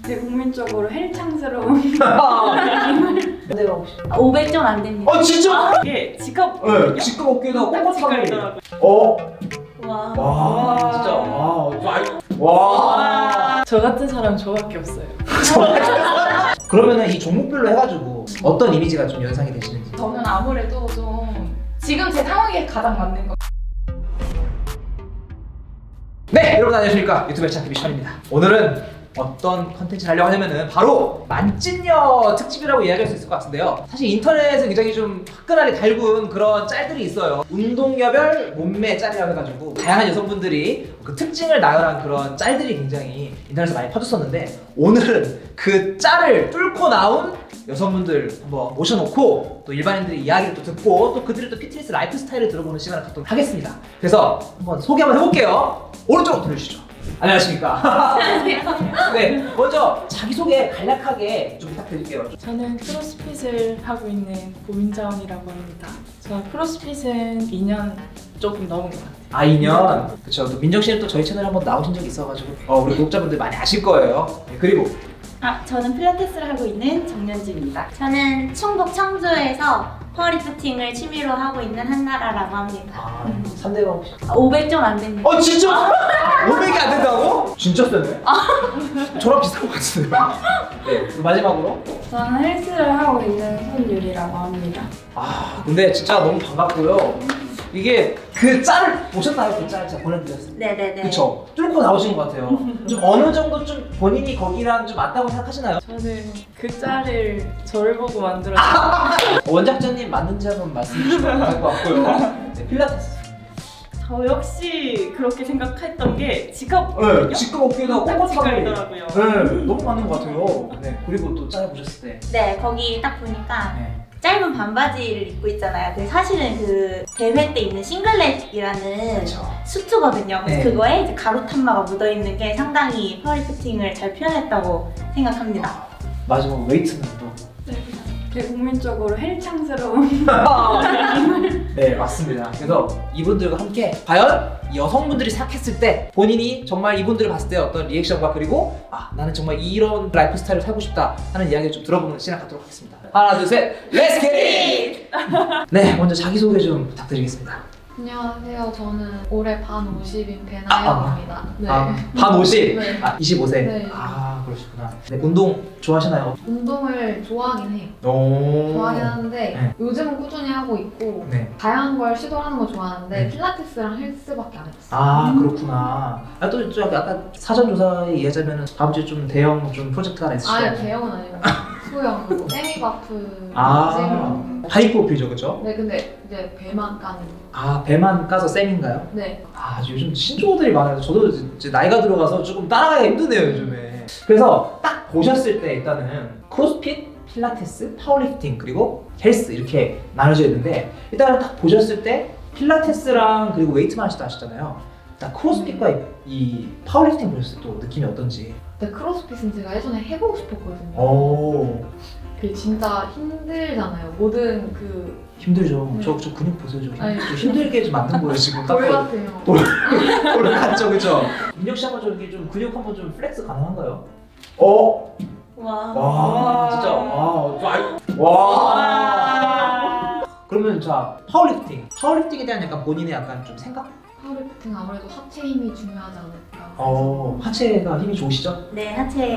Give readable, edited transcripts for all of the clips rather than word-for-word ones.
되게 국민적으로 헬창스러운 내가 혹시 500점 안 됩니다. 진짜? 이게 직업 네, 직급 어깨에다가 꼿꼿하게. 와. 와, 진짜. 와. 저 같은 사람 저밖에 없어요. 그러면은 이 종목별로 해가지고 어떤 이미지가 좀 연상이 되시는지. 저는 아무래도 좀 지금 제 상황에 가장 맞는 거. 네, 여러분 안녕하십니까. 유튜브 차트 미션입니다. 오늘은 어떤 컨텐츠를 하려고 하냐면은 바로 만찢녀 특집이라고 이야기할 수 있을 것 같은데요. 사실 인터넷에 굉장히 좀 화끈하게 달군 그런 짤들이 있어요. 운동여별 몸매 짤이라고 해가지고 다양한 여성분들이 그 특징을 나열한 그런 짤들이 굉장히 인터넷에서 많이 퍼졌었는데, 오늘은 그 짤을 뚫고 나온 여성분들 한번 모셔놓고 또 일반인들의 이야기를 또 듣고 또 그들의 또 피트니스 라이프 스타일을 들어보는 시간을 갖도록 하겠습니다. 그래서 한번 소개 한번 해볼게요. 오른쪽으로 들어주시죠. 안녕하십니까. 네, 먼저 자기소개 간략하게 좀 부탁드릴게요. 저는 크로스핏을 하고 있는 고민정이라고 합니다. 저 크로스핏은 2년 조금 넘은 것 같아요. 아, 2년. 그쵸. 또 민정 씨는 또 저희 채널에 한번 나오신 적이 있어가지고 우리 구독자분들 많이 아실 거예요. 네, 그리고 저는 필라테스를 하고 있는 정연주입니다. 저는 충북 청주에서 파워리프팅을 취미로 하고 있는 한나라라고 합니다. 3대가 혹시? 500점 안 됩니다. 진짜? 500이 안 된다고? 진짜 세네. 저랑 비슷한 것 같은데요. 네, 그리고 마지막으로 저는 헬스를 하고 있는 손유리라고 합니다. 근데 진짜 너무 반갑고요. 이게 그 짤을 보셨나요? 그 짤 제가 보내드렸어요. 네네네. 그쵸? 뚫고 나오신 것 같아요. 좀 어느 정도 좀 본인이 거기랑 좀 맞다고 생각하시나요? 저는 그 짤을 저를 보고 만들었어요. 원작자님 맞는지 한번 말씀해 주시면 될 것 같고요. 네, 필라테스. 저 역시 그렇게 생각했던 게 직업 직급 어깨에다가 딱 꼿꼿하게. 직업이더라고요. 네, 너무 맞는 것 같아요. 네, 그리고 또 짤 보셨을 때. 네, 거기 딱 보니까 네. 짧은 반바지를 입고 있잖아요. 근데 사실은 그 대회 때 입는 싱글렛이라는 그쵸. 수트거든요. 그래서 네. 그거에 이제 가로탄마가 묻어있는 게 상당히 파워리프팅을 잘 표현했다고 생각합니다. 마지막 웨이트는 또. 되게 국민적으로 헬창스러운 네, 맞습니다. 그래서 이분들과 함께 과연 여성분들이 생각했을 때 본인이 정말 이분들을 봤을 때 어떤 리액션과, 그리고 나는 정말 이런 라이프 스타일을 살고 싶다 하는 이야기를 좀 들어보는 시간 갖도록 하겠습니다. 하나, 둘, 셋, 렛츠 겟 잇! 네, 먼저 자기소개 좀 부탁드리겠습니다. 안녕하세요. 저는 올해 반 50인 배나영입니다. 네. 반 50? 네. 25세? 네. 그러시구나. 네, 운동 좋아하시나요? 운동을 좋아하긴 해요. 좋아하긴 하는데 네. 요즘은 꾸준히 하고 있고 네. 다양한 걸 시도하는 거 좋아하는데 네. 필라테스랑 헬스밖에 안 해봤어요. 그렇구나. 또 아까 사전조사에 의하자면 다음 주에 좀 대형 좀 프로젝트가 하나 있으시죠? 아니 대형은 아니고 소형, 세미바프, 하이프로필이죠, 그죠? 네, 근데 이제 배만 까는 거. 배만 까서 쌤인가요? 네. 요즘 신조어들이 많아요. 저도 이제 나이가 들어가서 조금 따라가기가 힘드네요, 요즘에. 그래서 딱 보셨을 때 일단은 크로스핏, 필라테스, 파워리프팅, 그리고 헬스 이렇게 나눠져 있는데, 일단은 딱 보셨을 때 필라테스랑 그리고 웨이트만 하시잖아요. 일단 크로스핏과 이 파워리프팅 보셨을 때 또 느낌이 어떤지. 근데 크로스핏은 제가 예전에 해보고 싶었거든요. 그 진짜 힘들잖아요. 모든 힘들죠. 네. 저 근육 보세요. 아니, 좀 힘들게 좀 만든 거예요 지금. 돌 같아요. 돌 같죠, 그죠? 민정 씨 한번 좀 이렇게 좀 근육 한번 좀 플렉스 가능한가요? 와, 진짜. 와. 그러면 자, 파워리프팅에 대한 약간 본인의 약간 좀 생각? 파워리프팅 아무래도 하체 힘이 중요하지 않을까. 하체가 힘이 좋으시죠? 네, 하체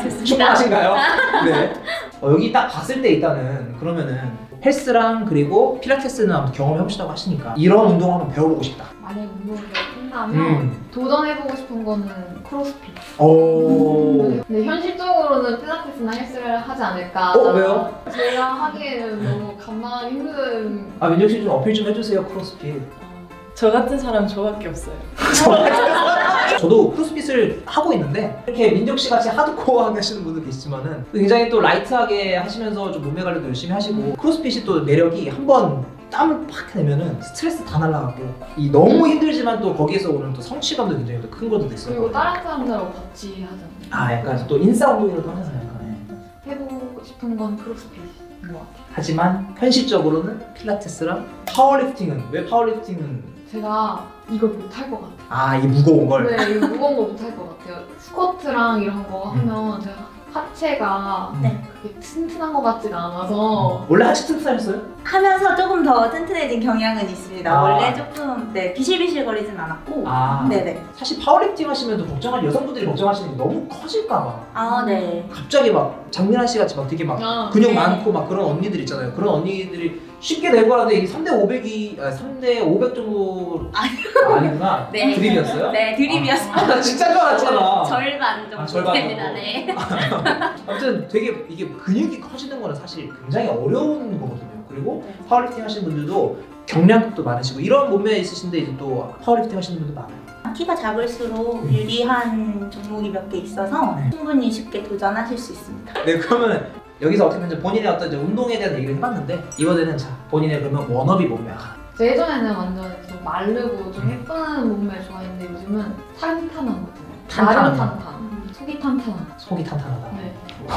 좋습니다. 충분하신가요? 네. 여기 딱 봤을 때 일단은 그러면은 헬스랑 그리고 필라테스는 한번 경험해보시다고 하시니까 이런 운동 한번 배워보고 싶다. 만약 운동을 한다면 도전해보고 싶은 거는 크로스핏. 근데 현실적으로는 필라테스나 헬스를 하지 않을까. 왜요? 제가 하기에는 너무 감당하기 힘든. 민정 씨 좀 어필 좀 해주세요, 크로스핏. 저 같은 사람 저밖에 없어요. 저도 크로스핏을 하고 있는데 이렇게 민정 씨 같이 하드코어 하시는 분들 계시지만은 굉장히 또 라이트하게 하시면서 좀 몸매 관리도 열심히 하시고, 크로스핏이 또 매력이 한번 땀을 팍 내면은 스트레스 다 날라가고 이 너무 힘들지만 또 거기에서 오는 또 성취감도 굉장히 또 큰 것도 있어요. 그리고 다른 사람들하고 같이 하잖아요. 약간 또 인싸 운동이라도 하잖아요. 해보고 싶은 건 크로스핏인 것 같아요. 하지만 현실적으로는 필라테스랑 파워리프팅은 왜 파워리프팅은 제가 이걸 못할 것 같아요. 아, 이 무거운 걸. 네, 이거 무거운 거 못할 것 같아요. 스쿼트랑 이런 거 하면 제가 하체가 네. 그렇게 튼튼한 것 같지가 않아서 원래 하체 튼튼하셨어요? 하면서 조금 더 튼튼해진 경향은 있습니다. 아. 원래 조금 비실비실거리진 않았고. 아, 네네. 사실 파워리프팅 하시면 또 여성분들이 걱정하시는 게 너무 커질까봐. 아, 네. 갑자기 막 장민아 씨 같이 막 되게 막 근육 네. 많고 막 그런 언니들 있잖아요. 그런 언니들이 쉽게 될 거라는데 이게 3대 500이 3대 500 정도 아니구나. 네. 드립이었어요? 네, 드립이었어요. 나 진짜 줄 알았잖아. 절반 정도 절반 됩니다. 정도. 네. 아무튼 되게 이게 근육이 커지는 거는 사실 굉장히 어려운 거거든요. 그리고 파워리프팅 하시는 분들도 경량도 많으시고 이런 몸매 있으신데 이제 또 파워리프팅 하시는 분들 많아요. 키가 작을수록 유리한 종목이 몇 개 있어서 네. 충분히 쉽게 도전하실 수 있습니다. 네, 그러면 여기서 어떻게 보면 본인의 어떤 이제 운동에 대한 얘기를 해봤는데 이번에는 자 본인의 그러면 워너비 몸매가 제 예전에는 완전 좀 마르고 좀 예쁜 몸매 좋아했는데 요즘은 탄탄하거든요. 탄탄한 나름 탄탄. 속이 탄탄한. 속이 탄탄하다. 네.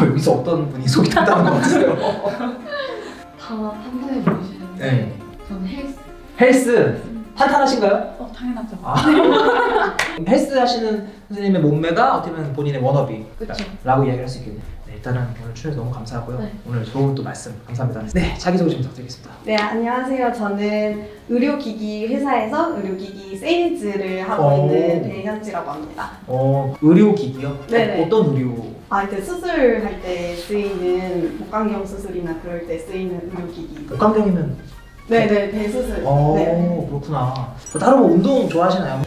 여기서 어떤 분이 속이 탄탄한 것 같으세요? 다 탄탄해 보이시는데 네. 저는 헬스. 헬스 탄탄하신가요? 당연하죠. 아. 헬스 하시는 선생님의 몸매가 어떻게 보면 본인의 워너비라고 그쵸. 이야기를 할 수 있겠네요. 네, 일단은 오늘 출연해서 너무 감사하고요. 네. 오늘 좋은 또 말씀 감사합니다. 네, 자기소개 좀 부탁드리겠습니다. 네, 안녕하세요. 저는 의료기기 회사에서 의료기기 세일즈를 하고 오. 있는 배현지라고 합니다. 의료기기요? 네네. 어떤 의료? 이제 수술할 때 쓰이는 목강경 수술이나 그럴 때 쓰이는 의료기기. 목감경이면 네네, 배수술. 네. 그렇구나. 다른 뭐 운동 좋아하시나요?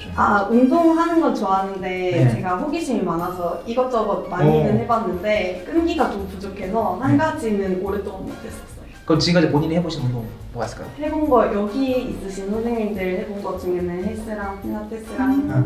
운동하는 건 좋아하는데 네. 제가 호기심이 많아서 이것저것 많이는 해봤는데 끈기가 좀 부족해서 한 가지는 오랫동안 못했었어요. 그럼 지금까지 본인이 해보신 운동 뭐가 있을까요? 해본 거 여기 있으신 선생님들 해본 것 중에는 헬스랑 필라테스랑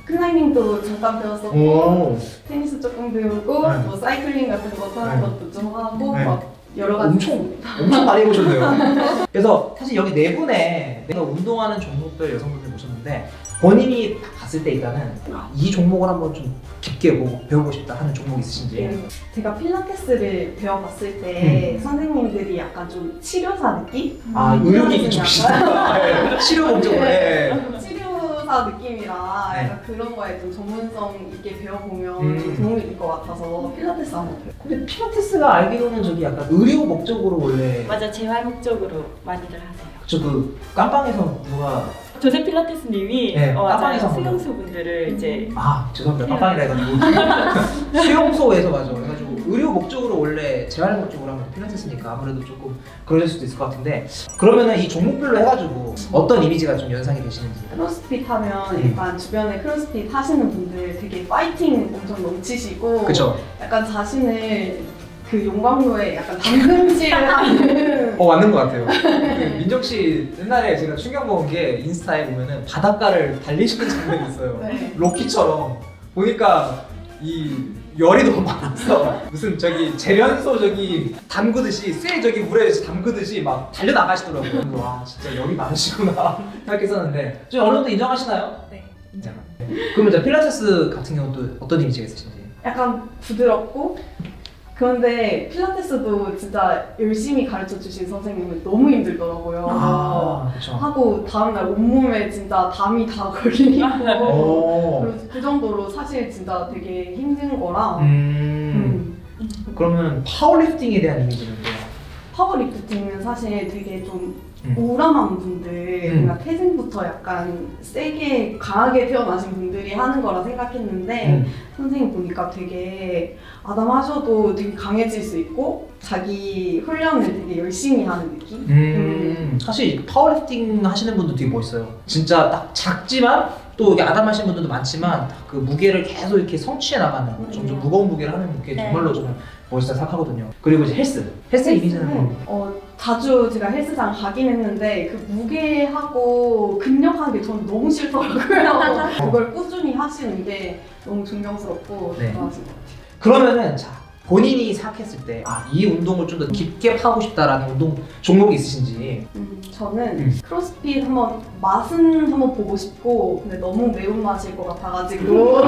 클라이밍도 잠깐 배웠었고 테니스 조금 배우고 네. 뭐 사이클링 같은 거 타는 네. 것도 좀 하고 네. 막 여러 가지 엄청 많이 해보셨네요. 그래서 사실 여기 네 분의 내가 운동하는 종목별 여성분들 모셨는데 본인이 딱 봤을 때 일단은 이 종목을 한번 좀 깊게 배우고 싶다 하는 종목 있으신지. 제가 필라테스를 배워봤을 때 선생님들이 약간 좀 치료사 느낌? 의료기기 쪽이시다. 치료 목적으로. 네. 치료사 느낌이라 네. 약간 그런 거에 좀 전문성 있게 배워보면 좀 도움이 될 것 같아서 필라테스 한번 배워요. 근데 필라테스가 알기로는 저기 약간 의료 목적으로 원래 맞아, 재활 목적으로 많이들 하세요. 그 깜빵에서 누가 조세 필라테스님이 네, 맞아요. 깜빵에서 수용소 분들을 이제 죄송합니다. 깜빵이라 해가지고 수용소에서 맞아. 그래가지고 의료 목적으로 원래 재활 목적으로 하면 필라테스니까 아무래도 조금 그럴 수도 있을 것 같은데 그러면은 이 종목별로 해가지고 어떤 이미지가 좀 연상이 되시는지. 크로스핏 하면 일단 주변에 크로스핏 하시는 분들 되게 파이팅 엄청 넘치시고 그쵸? 약간 자신을 그 용광로에 약간 담금질하는 맞는 것 같아요. 민정 씨 옛날에 제가 충격 먹은 게 인스타에 보면은 바닷가를 달리시는 장면이 있어요. 네. 로키처럼 보니까 이 열이 너무 많아서 무슨 저기 재련소 저기 담그듯이 쇠 저기 물에 담그듯이 막 달려 나가시더라고요. 그래서 와 진짜 열이 많으시구나 생각했었는데 좀 어느 정도 인정하시나요? 네. 인정. 그러면 저 필라테스 같은 경우는 또 어떤 이미지가 있으신지? 약간 부드럽고 그런데 필라테스도 진짜 열심히 가르쳐 주신 선생님은 너무 힘들더라고요. 그렇죠. 하고 다음날 온몸에 진짜 담이 다 걸리고 그래서 그 정도로 사실 진짜 되게 힘든 거라 그러면 파워리프팅에 대한 이미지는 뭐예요? 파워리프팅은 사실 되게 좀 우람한 분들, 뭔가 태생부터 약간 세게 강하게 태어나신 분들이 하는 거라 생각했는데 선생님 보니까 되게 아담하셔도 되게 강해질 수 있고 자기 훈련을 되게 열심히 하는 느낌? 사실 파워리프팅 하시는 분도 되게 멋있어요. 진짜 딱 작지만 또 이게 아담하신 분들도 많지만 그 무게를 계속 이렇게 성취해 나가는 점점 무거운 무게를 하는 게 정말로 저는 멋있다 생각하거든요. 그리고 이제 헬스 이미지는 자주 제가 헬스장 가긴 했는데 그 무게하고 근력하는 게 저는 너무 싫더라고요. 그걸 꾸준히 하시는 게 너무 존경스럽고 네. 좋아하신 것 같아요. 그러면은 자 본인이 생각했을 때 이 운동을 좀 더 깊게 파고 싶다라는 운동 종목이 있으신지. 저는 크로스핏 맛은 한번 보고 싶고 근데 너무 매운맛일 것 같아가지고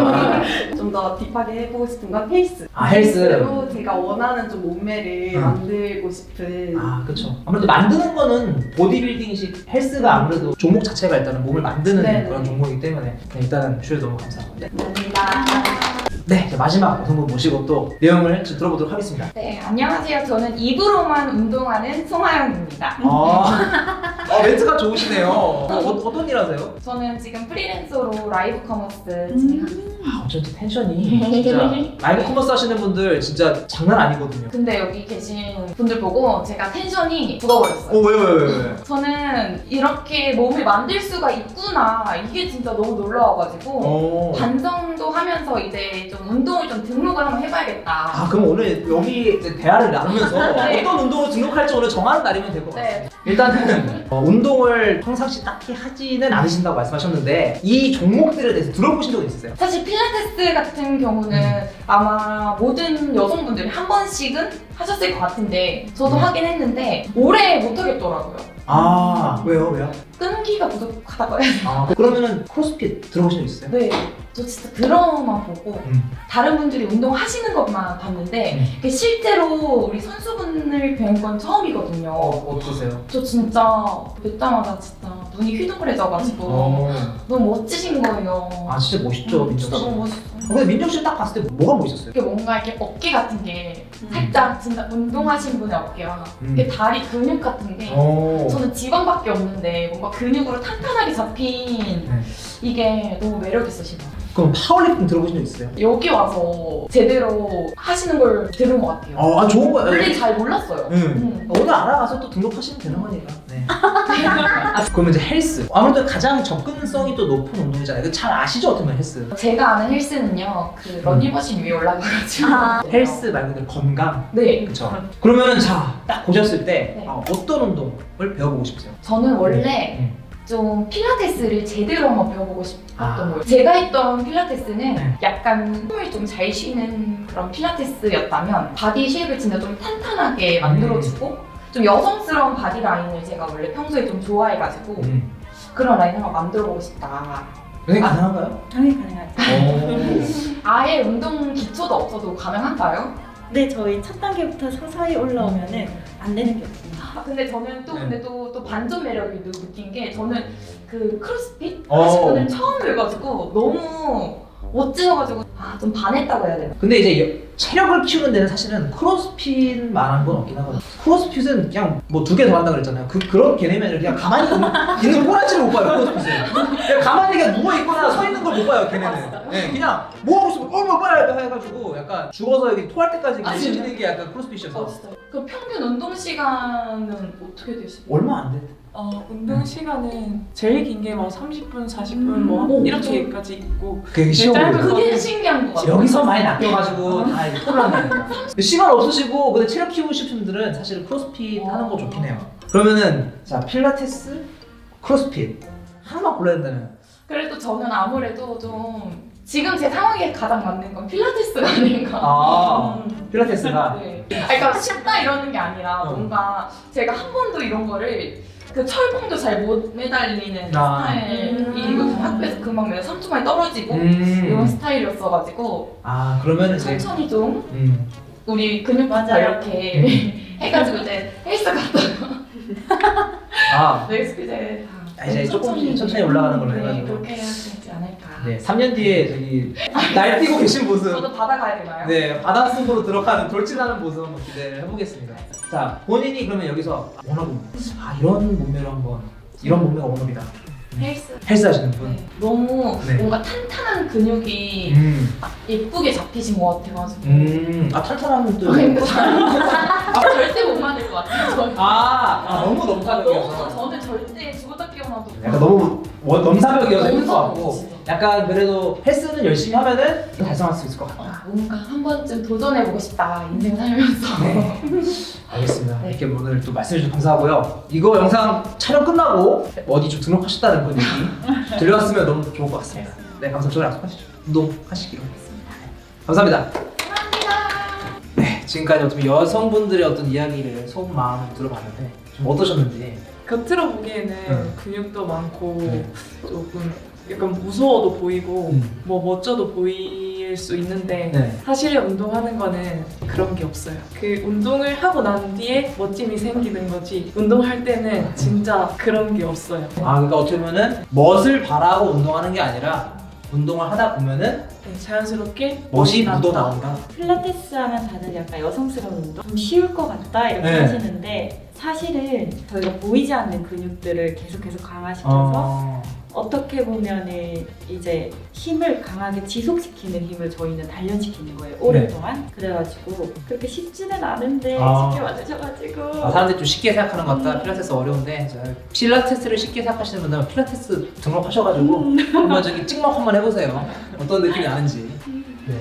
좀 더 딥하게 해보고 싶은 건 헬스. 헬스로 제가 원하는 좀 몸매를 만들고 싶은. 그렇죠. 아무래도 만드는 거는 보디빌딩식 헬스가 아무래도 종목 자체가 일단은 몸을 만드는 네네. 그런 종목이기 때문에 일단은 주에 너무 감사합니다. 감사합니다. 네, 이제 마지막 여성분 모시고 또 내용을 좀 들어보도록 하겠습니다. 네, 안녕하세요. 저는 입으로만 운동하는 송하영입니다. 멘트가 좋으시네요. 어떤 일 하세요? 저는 지금 프리랜서로 라이브 커머스 진행합니다. 어쩐지 텐션이 진짜 라이브 커머스 하시는 분들 진짜 장난 아니거든요. 근데 여기 계신 분들 보고 제가 텐션이 죽어버렸어요. 왜? 저는 이렇게 몸을 만들 수가 있구나. 이게 진짜 너무 놀라워가지고 반성도 하면서 이제 좀 운동을 좀 등록을 한번 해봐야겠다. 그럼 오늘 여기 이제 대화를 나누면서 네. 어떤 운동을 등록할지 오늘 정하는 날이면 될 것 같아요. 네. 일단은 운동을 평상시 딱히 하지는 않으신다고 말씀하셨는데 이 종목들에 대해서 들어보신 적은 있으세요? 사실 필라테스 같은 경우는 아마 모든 여성분들이 한 번씩은 하셨을 것 같은데 저도 하긴 했는데 오래 못 하겠더라고요. 왜요? 끈기가 부족하다고 해야 되나? 그러면은 크로스핏 들어보신 적 있어요? 네, 저 진짜 드라마만 보고 다른 분들이 운동하시는 것만 봤는데 실제로 우리 선수분을 뵌 건 처음이거든요. 어떠세요? 저 진짜 뵙자마자 진짜 눈이 휘둥그레져가지고 너무 멋지신 거예요. 진짜 멋있죠, 민정 진짜 씨. 너무 멋있어요. 근데 민정 씨 딱 봤을 때 뭐가 멋있었어요? 이게 뭔가 이렇게 어깨 같은 게 살짝 진짜 운동하신 분의 어깨와 이게 다리 근육 같은 게 저는 지방밖에 없는데 뭔가 근육으로 탄탄하게 잡힌 이게 너무 매력 있으시다. 그럼 파워리프팅 들어보신 적 있어요? 여기 와서 제대로 하시는 걸 들은 것 같아요. 좋은 거예요. 원래 잘 몰랐어요. 오늘 알아가서 또 등록하시면 되는 거니까. 네. 그러면 이제 헬스. 아무래도 가장 접근성이 또 높은 운동이잖아요. 잘 아시죠, 어떤 건 헬스? 제가 아는 헬스는요, 그 러닝머신 위에 올라가가지고. 헬스 말 그대로 건강. 네. 그렇죠. 그러면은 딱 보셨을 때 네. 어떤 운동을 배워보고 싶으세요? 저는 원래 좀 필라테스를 제대로 한번 배워보고 싶었던 거예요. 제가 했던 필라테스는 약간 숨을 좀 잘 쉬는 그런 필라테스였다면 바디 쉐입을 진짜 좀 탄탄하게 만들어주고 좀 여성스러운 바디 라인을 제가 원래 평소에 좀 좋아해가지고 그런 라인 한번 만들어보고 싶다. 그게 가능한가요? 당연히 가능하죠. 아예 운동 기초도 없어도 가능한가요? 네, 저희 첫 단계부터 서서히 올라오면은 안 되는 게 없습니다. 근데 저는 또 근데 또 반전 매력을 느낀 게 저는 그 크로스핏 하신 분을 처음 뵈가지고 너무 멋지셔가지고 좀 반했다고 해야 되나? 근데 이제 체력을 키우는 데는 사실은 크로스핏만한 건 없긴 하거든요. 크로스핏은 그냥 뭐 2개 더 한다고 그랬잖아요. 그런 개념이 아니라 그냥 가만히 있는 꼬라지를 못 봐요, 크로스핏은. 그냥 가만히 그냥 누워있거나 서 있는 걸 못 봐요, 걔네는. 네, 그냥 뭐 하고 있으면 빨리 해가지고 약간 죽어서 여기 토할 때까지 계시는 게 약간 크로스핏이어서. 진짜요? 그럼 평균 운동 시간은 어떻게 되시나요? 얼마 안 돼. 운동 시간은 제일 긴 게 뭐 30분, 40분 이렇게까지 있고 그게 쉬워 보여요. 그게 신기한 것 같아요. 여기서 많이 낚여가지고 다 이렇게 혼란해요. 시간 없으시고 근데 체력 키우시는 분들은 사실 크로스핏 하는 거 좋긴 해요. 그러면은 자 필라테스, 크로스핏 하나만 골라야 된다면? 그래도 저는 아무래도 좀 지금 제 상황에 가장 맞는 건 필라테스가 아닌가. 필라테스가? 네. 그러니까 쉽다 이러는 게 아니라 뭔가 제가 한 번도 이런 거를 그 철봉도 잘 못 매달리는 스타일이거든요. 학교에서 금방 내가 3초 만에 떨어지고 이런 스타일이었어가지고 그러면 이제 천천히 좀 우리 근육부터 이렇게 해가지고 이제 헬스 갔다가 네, 이제 이제 조금씩 천천히 올라가는 걸로 해가지고 그렇게 해야 되지 않을까. 네, 3년 뒤에 저기 날뛰고 계신 모습 저도 받아가야 되나요? 네, 바다 속으로 들어가는 돌진하는 모습 한번 기대를 해보겠습니다. 자, 본인이 그러면 여기서 원하고 이런 몸매로 한번 이런 몸매가 원업이다. 헬스 하시는 분? 네. 너무 뭔가 탄탄한 근육이 예쁘게 잡히신 것 같아가지고 탄탄한 또 절대 못 만들 것 같아요. 너무 넘사벽이어서 저는 절대 죽었다 깨어나도 약간 너무 넘사벽이어서 힘들 것 같고 약간 그래도 헬스는 열심히 하면은 달성할 수 있을 것 같다. 뭔가 한 번쯤 도전해보고 싶다 인생 살면서. 네. 알겠습니다. 이렇게 오늘 또 말씀해주셔서 감사하고요. 이거 영상 촬영 끝나고 어디 좀 등록하셨다는 분 얘기 들려왔으면 너무 좋을 것 같습니다. 네, 감사합니다. 저랑 약속하시죠. 운동하시기로. 감사합니다. 감사합니다. 네. 지금까지 어떤 여성분들의 어떤 이야기를 속마음을 들어봤는데 좀 어떠셨는지. 겉으로 보기에는 근육도 많고 네. 조금 약간 무서워도 보이고 뭐 멋져도 보일 수 있는데 네. 사실 운동하는 거는 그런 게 없어요. 그 운동을 하고 난 뒤에 멋짐이 생기는 거지 운동할 때는 진짜 그런 게 없어요. 아, 그러니까 어떻게 보면은 멋을 바라고 운동하는 게 아니라 운동을 하다 보면은 네, 자연스럽게 멋이 나온다. 묻어 나온다. 필라테스 하면 다들 약간 여성스러운 운동? 좀 쉬울 것 같다 이렇게 네. 하시는데 사실은 저희가 보이지 않는 근육들을 계속해서 강화시켜서 어떻게 보면은 이제 힘을 강하게 지속시키는 힘을 저희는 단련시키는 거예요 오랫동안. 그래가지고 그렇게 쉽지는 않은데 쉽게 와주셔가지고 사람들이 좀 쉽게 생각하는 것 같다. 필라테스 어려운데 필라테스를 쉽게 생각하시는 분들은 필라테스 등록하셔가지고 한번 저기 찍먹 한번 해보세요. 어떤 느낌이 나는지. 네.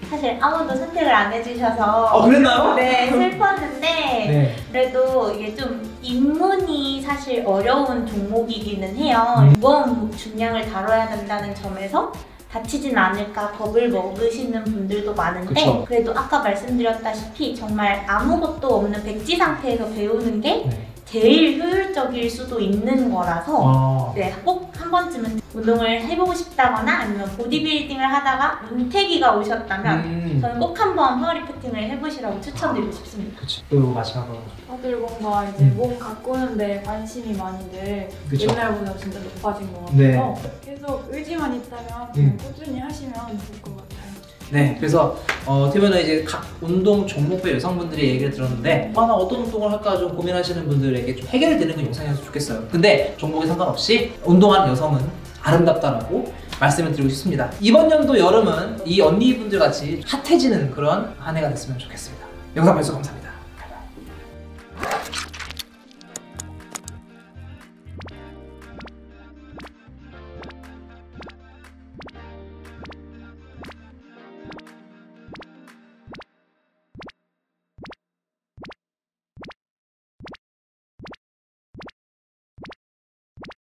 사실 아무도 선택을 안 해주셔서 그랬나요? 네 슬펐는데 네. 그래도 이게 좀 입문이 사실 어려운 종목이기는 해요. 무거운 중량을 다뤄야 된다는 점에서 다치진 않을까 겁을 먹으시는 분들도 많은데 그쵸. 그래도 아까 말씀드렸다시피 정말 아무것도 없는 백지 상태에서 배우는 게 네. 제일 효율적일 수도 있는 거라서 네, 꼭 한 번쯤은 운동을 해보고 싶다거나 아니면 보디빌딩을 하다가 문태기가 오셨다면 저는 꼭 한번 파워리프팅을 해보시라고 추천드리고 싶습니다. 그렇죠. 그리고 마지막으로. 다들 뭔가 이제 몸 가꾸는데 관심이 많이들 그쵸. 옛날보다 진짜 높아진 것 같아서 네. 계속 의지만 있다면 그냥 꾸준히 하시면 좋을 것 같아요. 네, 그래서 어떻게 보면 이제 각 운동 종목별 여성분들의 얘기를 들었는데 나 어떤 운동을 할까 좀 고민하시는 분들에게 좀 해결이 되는 건 영상이었으면 좋겠어요. 근데 종목에 상관없이 운동하는 여성은 아름답다라고 말씀을 드리고 싶습니다. 이번 연도 여름은 이 언니분들 같이 핫해지는 그런 한 해가 됐으면 좋겠습니다. 영상 봐주셔서 감사합니다.